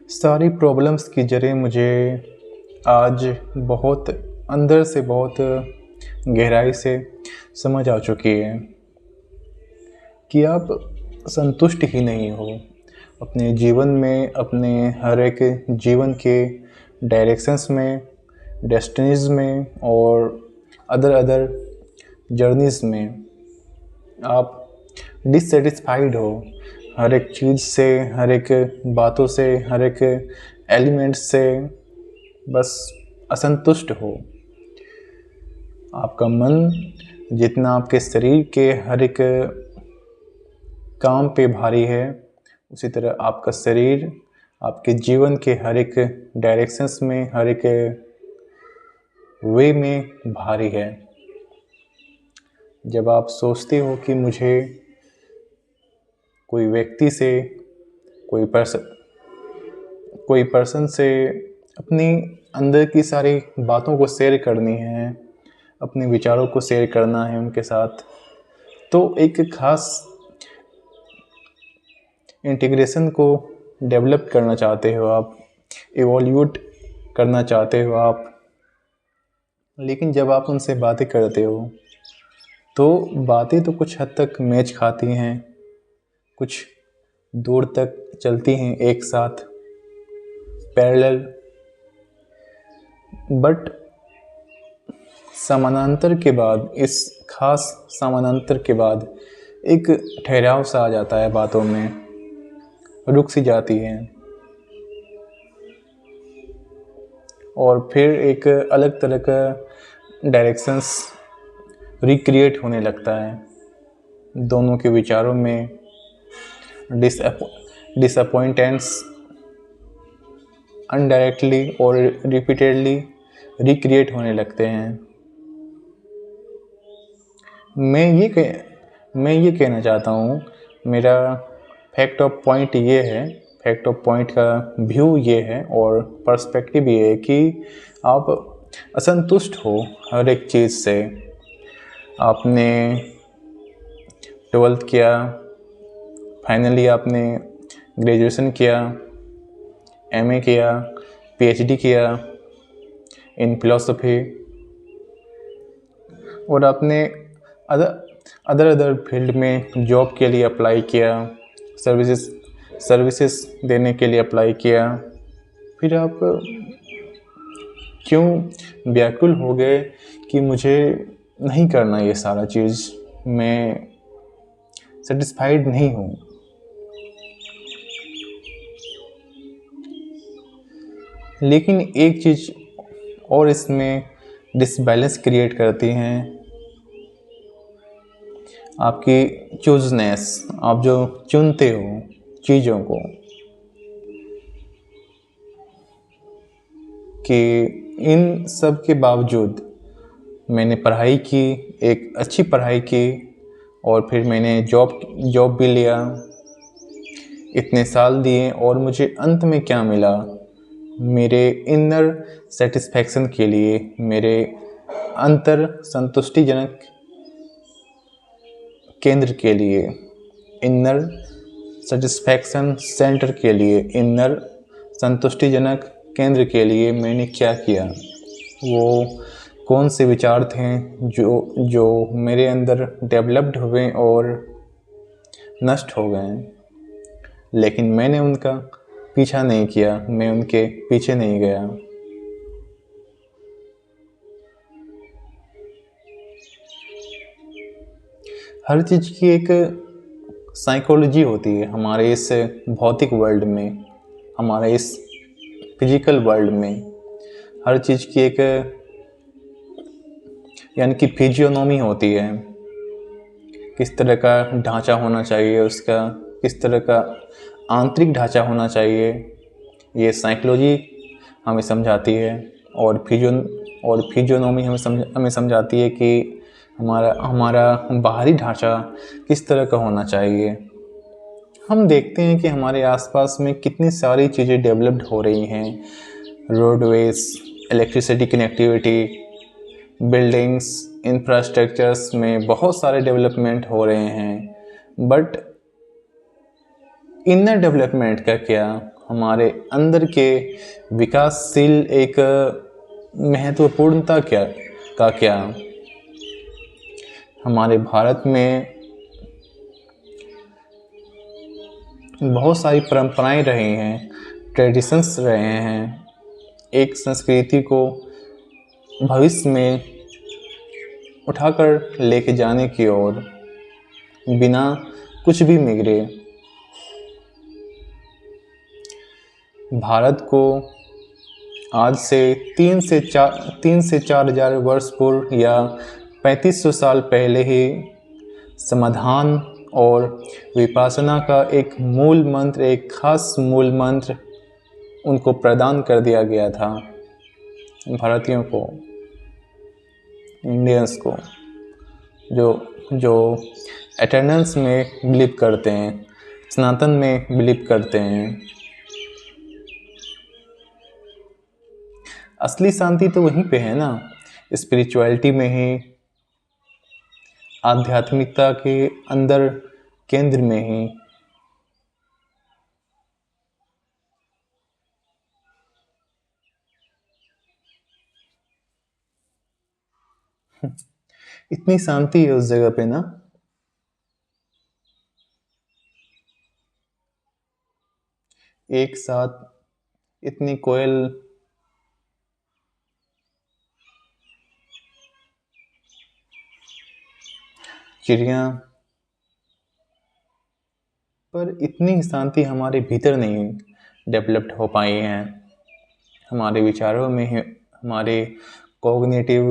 सारी प्रॉब्लम्स की जड़ें मुझे आज बहुत अंदर से बहुत गहराई से समझ आ चुकी है कि आप संतुष्ट ही नहीं हो अपने जीवन में, अपने हर एक जीवन के डायरेक्शंस में, डेस्टिनीज में और अदर अदर जर्नीज़ में आप डिससेटिस्फाइड हो हर एक चीज़ से, हर एक बातों से, हर एक एलिमेंट से बस असंतुष्ट हो। आपका मन जितना आपके शरीर के हर एक काम पे भारी है, उसी तरह आपका शरीर आपके जीवन के हर एक डायरेक्शंस में, हर एक वे में भारी है। जब आप सोचते हो कि मुझे कोई व्यक्ति से, कोई पर्सन से अपनी अंदर की सारी बातों को शेयर करनी है, अपने विचारों को शेयर करना है उनके साथ, तो एक ख़ास इंटीग्रेशन को डेवलप करना चाहते हो आप, इवोल्यूट करना चाहते हो आप। लेकिन जब आप उनसे बातें करते हो तो बातें तो कुछ हद तक मैच खाती हैं, कुछ दूर तक चलती हैं एक साथ पैरेलल, बट समानांतर के बाद, इस खास समानांतर के बाद एक ठहराव सा आ जाता है, बातों में रुक सी जाती है और फिर एक अलग तरह का डायरेक्शंस रिक्रिएट होने लगता है। दोनों के विचारों में डिसअपॉइंटेंट्स अनडायरेक्टली और रिपीटेडली रिक्रिएट होने लगते हैं। मैं ये कहना चाहता हूँ, मेरा फैक्ट ऑफ पॉइंट ये है, फैक्ट ऑफ पॉइंट का व्यू ये है और पर्सपेक्टिव ये है कि आप असंतुष्ट हो हर एक चीज़ से। आपने 12th किया, फाइनली आपने ग्रेजुएशन किया, MA किया, PhD किया इन फिलॉसफी और आपने अदर फील्ड में जॉब के लिए अप्लाई किया, सर्विसेज देने के लिए अप्लाई किया। फिर आप क्यों व्याकुल हो गए कि मुझे नहीं करना ये सारा चीज़, मैं सेटिस्फाइड नहीं हूँ। लेकिन एक चीज़ और इसमें डिसबैलेंस क्रिएट करती हैं आपकी चूजनेस, आप जो चुनते हो चीज़ों को, कि इन सब के बावजूद मैंने पढ़ाई की, एक अच्छी पढ़ाई की और फिर मैंने जॉब भी लिया, इतने साल दिए और मुझे अंत में क्या मिला? मेरे इनर सेटिस्फैक्शन के लिए, मेरे अंतर संतुष्टिजनक केंद्र के लिए, इनर सेटिस्फैक्शन सेंटर के लिए, इनर संतुष्टिजनक केंद्र के लिए मैंने क्या किया? वो कौन से विचार थे जो मेरे अंदर डेवलप्ड हुए और नष्ट हो गए? लेकिन मैंने उनका पीछा नहीं किया, मैं उनके पीछे नहीं गया। हर चीज़ की एक साइकोलॉजी होती है हमारे इस भौतिक वर्ल्ड में, हमारे इस फिजिकल वर्ल्ड में। हर चीज़ की एक यानी कि फिजियोनॉमी होती है, किस तरह का ढांचा होना चाहिए उसका, किस तरह का आंतरिक ढांचा होना चाहिए, ये साइकोलॉजी हमें समझाती है। और फिजियोनॉमी हमें समझाती है कि हमारा बाहरी ढांचा किस तरह का होना चाहिए। हम देखते हैं कि हमारे आसपास में कितनी सारी चीज़ें डेवलप्ड हो रही हैं, roadways, electricity connectivity, buildings, infrastructures में बहुत सारे डेवलपमेंट हो रहे हैं, बट इनर डेवलपमेंट का क्या हमारे अंदर के विकासशील एक महत्वपूर्णता क्या हमारे भारत में बहुत सारी परंपराएं रही हैं, ट्रेडिशंस रहे हैं, एक संस्कृति को भविष्य में उठाकर लेके जाने की ओर बिना कुछ भी बिगड़े। भारत को आज से 3 से 4 हजार वर्ष पूर्व या 3500 साल पहले ही समाधान और विपासना का एक मूल मंत्र, एक खास मूल मंत्र उनको प्रदान कर दिया गया था, भारतीयों को, इंडियंस को, जो एटर्नल्स में बिलीव करते हैं, सनातन में बिलीव करते हैं। असली शांति तो वहीं पे है ना, स्पिरिचुअलिटी में ही, आध्यात्मिकता के अंदर केंद्र में ही। इतनी शांति है उस जगह पे ना। एक साथ इतनी कोयल चिड़िया, पर इतनी शांति हमारे भीतर नहीं डेवलप्ड हो पाई है। हमारे विचारों में, हमारे कॉग्निटिव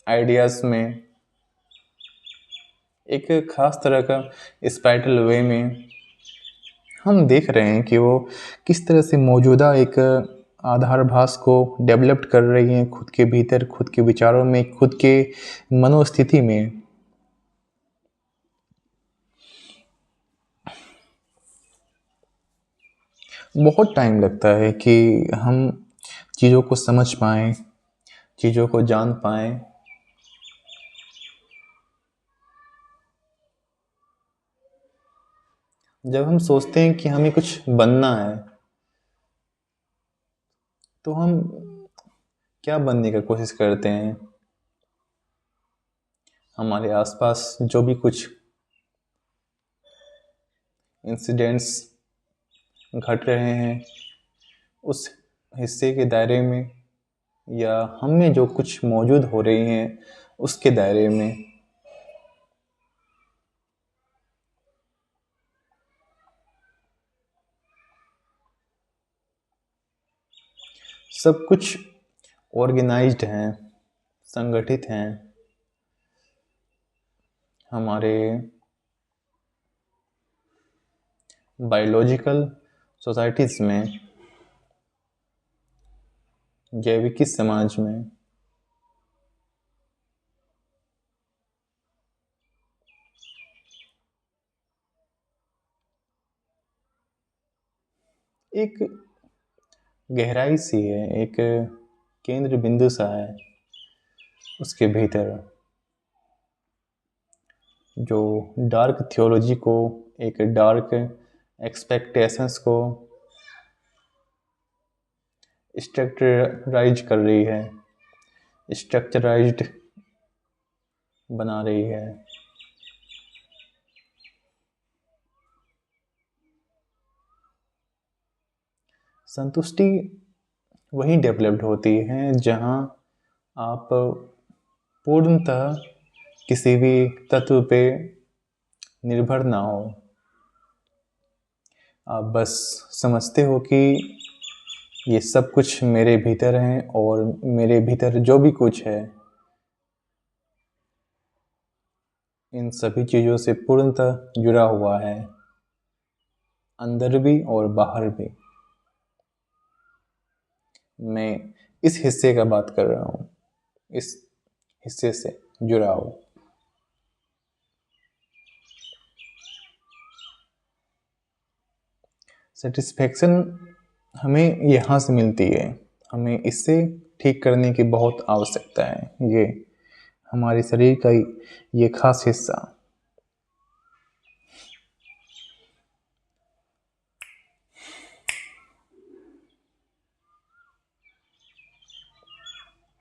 आइडियाज़ में, एक खास तरह का स्पाइरल वे में हम देख रहे हैं कि वो किस तरह से मौजूदा एक आधारभास को डेवलप्ड कर रही हैं खुद के भीतर, खुद के विचारों में, खुद के मनोस्थिति में। बहुत टाइम लगता है कि हम चीज़ों को समझ पाएँ, चीज़ों को जान पाएँ। जब हम सोचते हैं कि हमें कुछ बनना है, तो हम क्या बनने की कोशिश करते हैं? हमारे आसपास जो भी कुछ इंसिडेंट्स घट रहे हैं, उस हिस्से के दायरे में, या हम में जो कुछ मौजूद हो रही हैं उसके दायरे में सब कुछ ऑर्गेनाइज्ड हैं, संगठित हैं। हमारे बायोलॉजिकल सोसाइटीज़ में, जैविकी समाज में, एक गहराई सी है, एक केंद्र बिंदु सा है उसके भीतर, जो डार्क थियोलॉजी को, एक डार्क एक्सपेक्टेशंस को स्ट्रक्चराइज कर रही है, स्ट्रक्चराइज्ड बना रही है। संतुष्टि वहीं डेवलप्ड होती है जहाँ आप पूर्णतः किसी भी तत्व पे निर्भर ना हो। आप बस समझते हो कि ये सब कुछ मेरे भीतर है, और मेरे भीतर जो भी कुछ है इन सभी चीज़ों से पूर्णतः जुड़ा हुआ है, अंदर भी और बाहर भी। मैं इस हिस्से का बात कर रहा हूँ, इस हिस्से से जुड़ा हूँ। सेटिस्फैक्शन हमें यहाँ से मिलती है, हमें इससे ठीक करने की बहुत आवश्यकता है। ये हमारे शरीर का ये खास हिस्सा